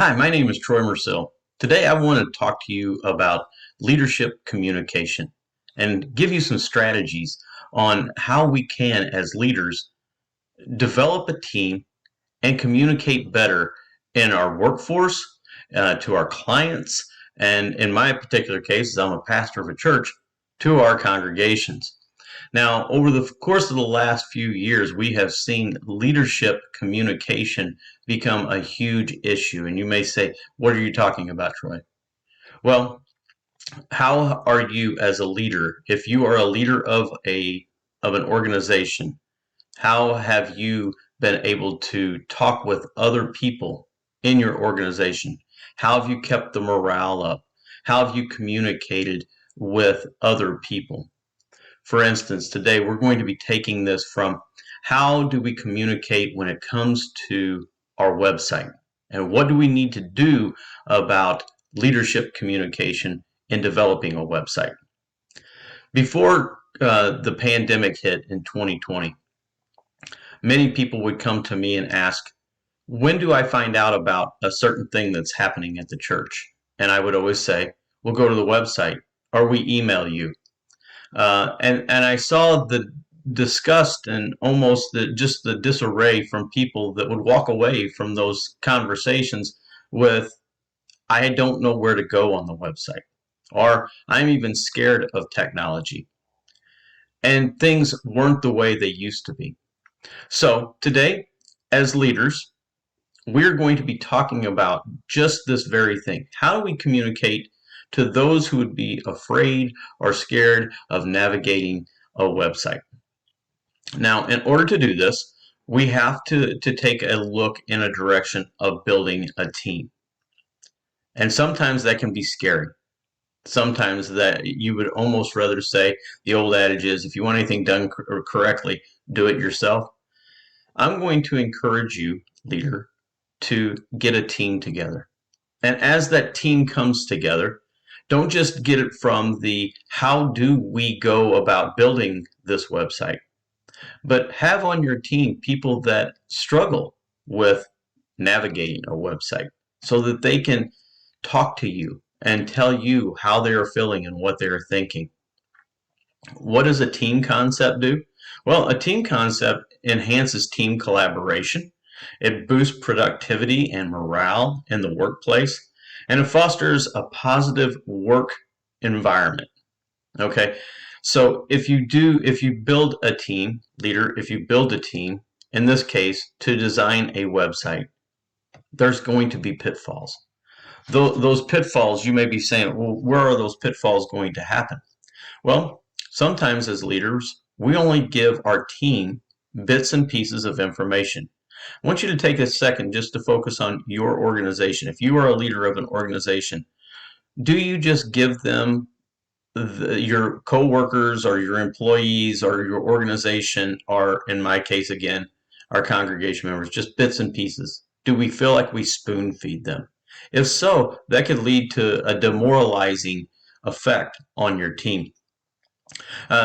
Hi, my name is Troy Mersil. Today I want to talk to you about leadership communication and give you some strategies on how we can, as leaders, develop a team and communicate better in our workforce, to our clients, and in my particular case, as I'm a pastor of a church, to our congregations. Now, over the course of the last few years, we have seen leadership communication become a huge issue. And you may say, what are you talking about, Troy? Well, how are you as a leader, if you are a leader of an organization, how have you been able to talk with other people in your organization? How have you kept the morale up? How have you communicated with other people? For instance, today we're going to be taking this from how do we communicate when it comes to our website? And what do we need to do about leadership communication in developing a website? Before the pandemic hit in 2020, many people would come to me and ask, when do I find out about a certain thing that's happening at the church? And I would always say, well, go to the website or we email you. And I saw the disgust and almost just the disarray from people that would walk away from those conversations with, I don't know where to go on the website, or I'm even scared of technology. And things weren't the way they used to be. So today, as leaders, we're going to be talking about just this very thing. How do we communicate to those who would be afraid or scared of navigating a website? Now, in order to do this, we have to take a look in a direction of building a team. And sometimes that can be scary. Sometimes that you would almost rather say, the old adage is, if you want anything done correctly, do it yourself. I'm going to encourage you, leader, to get a team together. And as that team comes together, don't just get it from the how do we go about building this website, but have on your team people that struggle with navigating a website so that they can talk to you and tell you how they are feeling and what they are thinking. What does a team concept do? Well, a team concept enhances team collaboration. It boosts productivity and morale in the workplace, and it fosters a positive work environment. Okay. So if you build a team, leader, if you build a team, in this case, to design a website, there's going to be pitfalls. Those pitfalls, you may be saying, well, where are those pitfalls going to happen? Well, sometimes as leaders, we only give our team bits and pieces of information. I want you to take a second just to focus on your organization. If you are a leader of an organization, do you just give them your coworkers or your employees or your organization, or in my case again, our congregation members, just bits and pieces? Do we feel like we spoon feed them? If so, that could lead to a demoralizing effect on your team.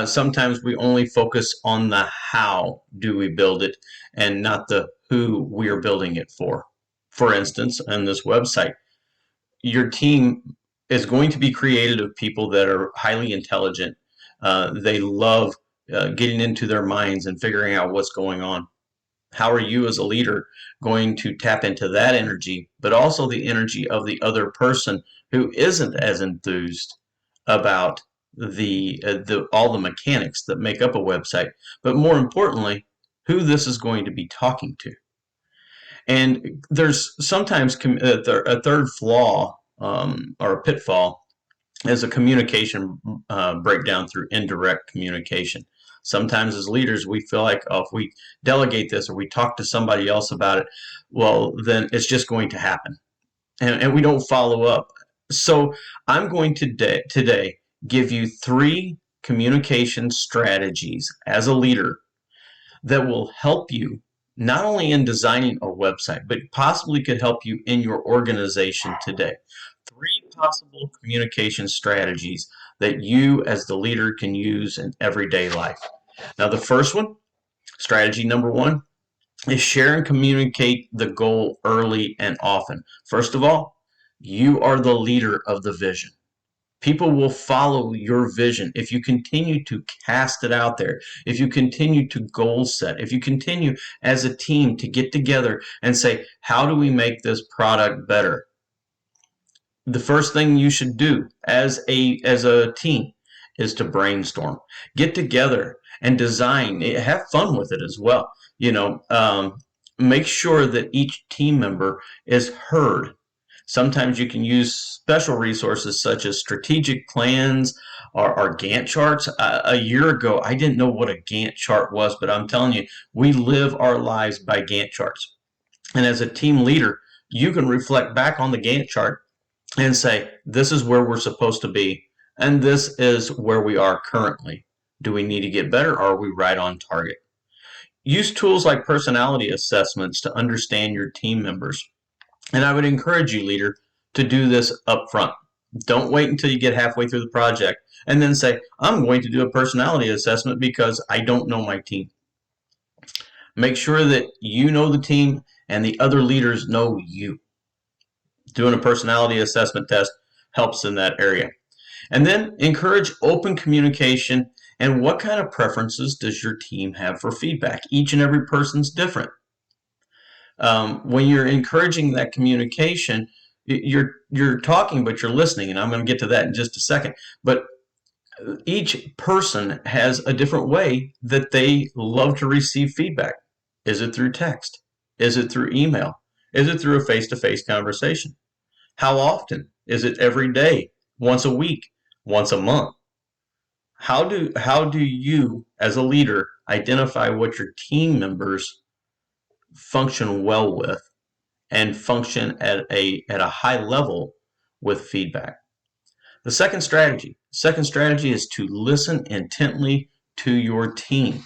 Sometimes we only focus on the how do we build it and not the who we are building it for. For instance, on this website, your team is going to be created of people that are highly intelligent. They love getting into their minds and figuring out what's going on. How are you as a leader going to tap into that energy, but also the energy of the other person who isn't as enthused about the all the mechanics that make up a website, but more importantly, who this is going to be talking to? And there's sometimes a third flaw, or a pitfall, is a communication breakdown through indirect communication. Sometimes as leaders, we feel like, oh, if we delegate this or we talk to somebody else about it, well, then it's just going to happen. And we don't follow up. So I'm going to today give you 3 communication strategies as a leader that will help you not only in designing a website, but possibly could help you in your organization today. 3 possible communication strategies that you as the leader can use in everyday life. Now, the first one, strategy number 1, is share and communicate the goal early and often. First of all, you are the leader of the vision. People will follow your vision if you continue to cast it out there, if you continue to goal set, if you continue as a team to get together and say, how do we make this product better? The first thing you should do as a team is to brainstorm, get together and design, have fun with it as well. Make sure that each team member is heard. Sometimes you can use special resources such as strategic plans or Gantt charts. A year ago, I didn't know what a Gantt chart was, but I'm telling you, we live our lives by Gantt charts. And as a team leader, you can reflect back on the Gantt chart and say, this is where we're supposed to be, and this is where we are currently. Do we need to get better, or are we right on target? Use tools like personality assessments to understand your team members. And I would encourage you, leader, to do this up front. Don't wait until you get halfway through the project and then say, I'm going to do a personality assessment because I don't know my team. Make sure that you know the team and the other leaders know you. Doing a personality assessment test helps in that area. And then encourage open communication. And what kind of preferences does your team have for feedback? Each and every person's different. When you're encouraging that communication, you're talking, but you're listening, and I'm going to get to that in just a second. But each person has a different way that they love to receive feedback. Is it through text? Is it through email? Is it through a face-to-face conversation? How often? Is it every day? Once a week? Once a month? How do you, as a leader, identify what your team members function well with and function at a high level with feedback? The second strategy is to listen intently to your team.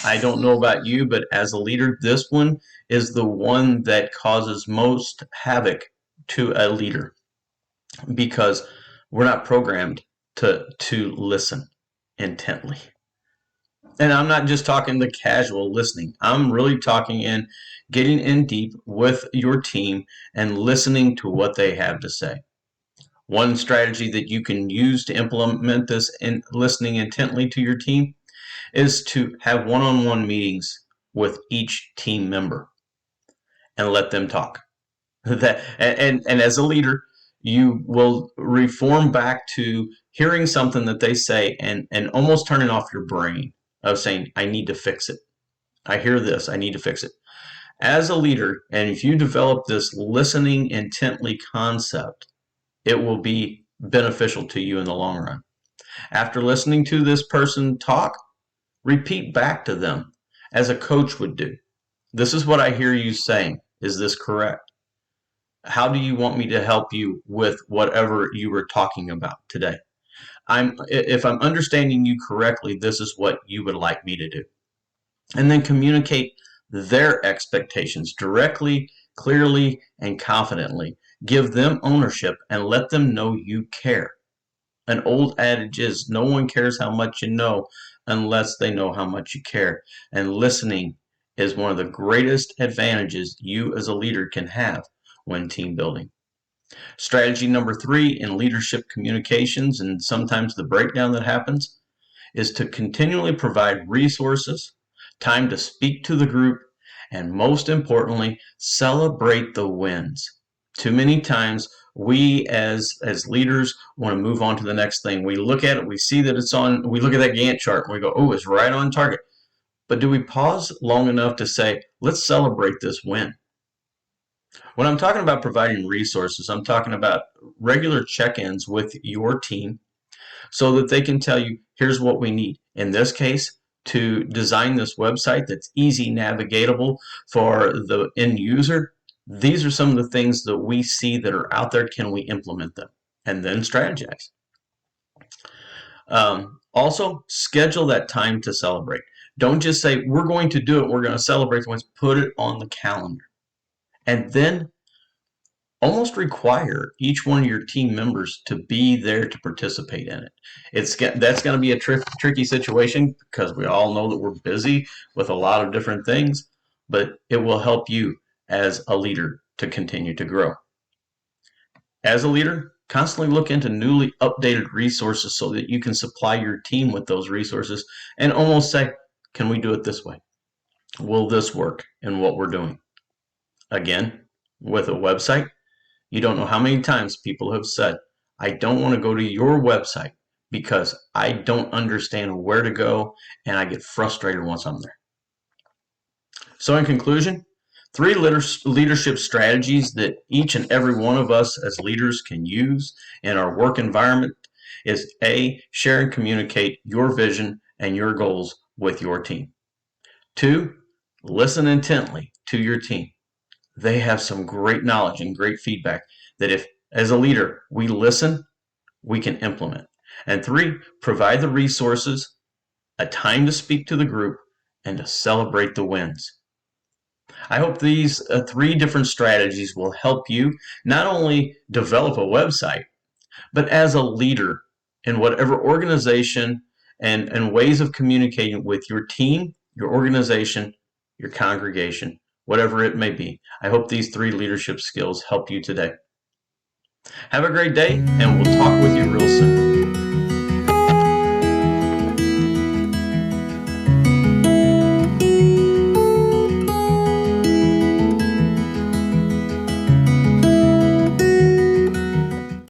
I don't know about you, but as a leader, this one is the one that causes most havoc to a leader, because we're not programmed to listen intently. And I'm not just talking the casual listening. I'm really talking in getting in deep with your team and listening to what they have to say. One strategy that you can use to implement this in listening intently to your team is to have one-on-one meetings with each team member and let them talk. And as a leader, you will reform back to hearing something that they say and almost turning off your brain of saying, I need to fix it. I hear this, I need to fix it. As a leader, and if you develop this listening intently concept, it will be beneficial to you in the long run. After listening to this person talk, repeat back to them as a coach would do. This is what I hear you saying. Is this correct? How do you want me to help you with whatever you were talking about today? If I'm understanding you correctly, this is what you would like me to do. And then communicate their expectations directly, clearly, and confidently. Give them ownership and let them know you care. An old adage is, no one cares how much you know unless they know how much you care. And listening is one of the greatest advantages you as a leader can have when team building. Strategy number 3 in leadership communications, and sometimes the breakdown that happens, is to continually provide resources, time to speak to the group, and most importantly, celebrate the wins. Too many times we as leaders want to move on to the next thing. We look at it, we see that it's on, we look at that Gantt chart and we go, oh, it's right on target. But do we pause long enough to say, let's celebrate this win? When I'm talking about providing resources, I'm talking about regular check-ins with your team so that they can tell you, here's what we need. In this case, to design this website that's easy navigatable for the end user, these are some of the things that we see that are out there. Can we implement them? And then strategize. Also, schedule that time to celebrate. Don't just say, we're going to do it, we're going to celebrate. Put it on the calendar. And then almost require each one of your team members to be there to participate in it. That's going to be a tricky situation because we all know that we're busy with a lot of different things. but it will help you as a leader to continue to grow. As a leader, constantly look into newly updated resources so that you can supply your team with those resources and almost say, can we do it this way? Will this work in what we're doing? Again, with a website, you don't know how many times people have said, I don't want to go to your website because I don't understand where to go and I get frustrated once I'm there. So in conclusion, three leadership strategies that each and every one of us as leaders can use in our work environment is A, share and communicate your vision and your goals with your team. 2, listen intently to your team. They have some great knowledge and great feedback that if, as a leader, we listen, we can implement. And 3, provide the resources, a time to speak to the group, and to celebrate the wins. I hope these 3 different strategies will help you not only develop a website, but as a leader in whatever organization and ways of communicating with your team, your organization, your congregation, whatever it may be. I hope these 3 leadership skills help you today. Have a great day, and we'll talk with you real soon.